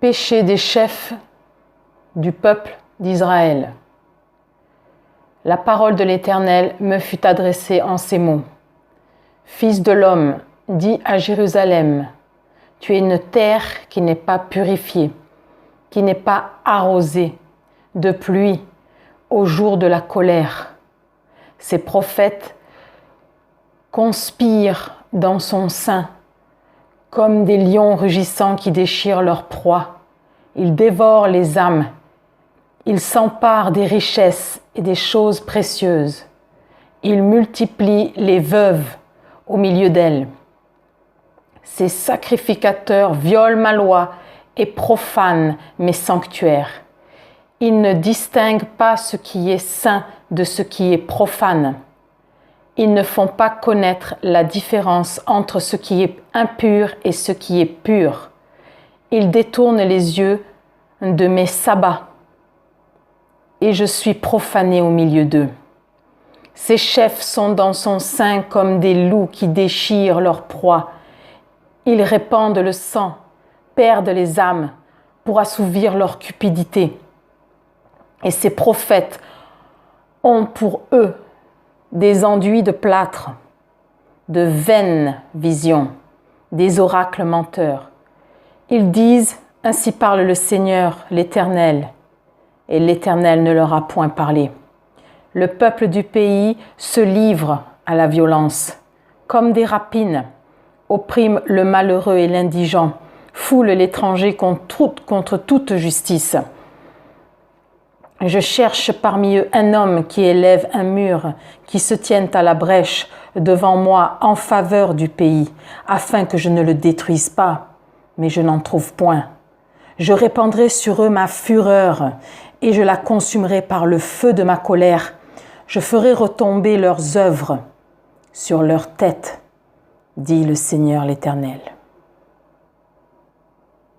Péché des chefs du peuple d'Israël. La parole de l'Éternel me fut adressée en ces mots. Fils de l'homme, dis à Jérusalem, tu es une terre qui n'est pas purifiée, qui n'est pas arrosée de pluie au jour de la colère. Ces prophètes conspirent dans son sein comme des lions rugissants qui déchirent leur proie. Ils dévorent les âmes. Ils s'emparent des richesses et des choses précieuses. Ils multiplient les veuves au milieu d'elles. Ces sacrificateurs violent ma loi et profanent mes sanctuaires. Ils ne distinguent pas ce qui est saint de ce qui est profane. Ils ne font pas connaître la différence entre ce qui est impur et ce qui est pur. Ils détournent les yeux de mes sabbats et je suis profané au milieu d'eux. Ces chefs sont dans son sein comme des loups qui déchirent leur proie. Ils répandent le sang, perdent les âmes pour assouvir leur cupidité. Et ces prophètes ont pour eux des enduits de plâtre, de vaines visions, des oracles menteurs. Ils disent, ainsi parle le Seigneur, l'Éternel, et l'Éternel ne leur a point parlé. Le peuple du pays se livre à la violence, comme des rapines, opprime le malheureux et l'indigent, foule l'étranger contre toute justice. Je cherche parmi eux un homme qui élève un mur, qui se tienne à la brèche devant moi en faveur du pays, afin que je ne le détruise pas, mais je n'en trouve point. Je répandrai sur eux ma fureur et je la consumerai par le feu de ma colère. Je ferai retomber leurs œuvres sur leur tête, dit le Seigneur l'Éternel.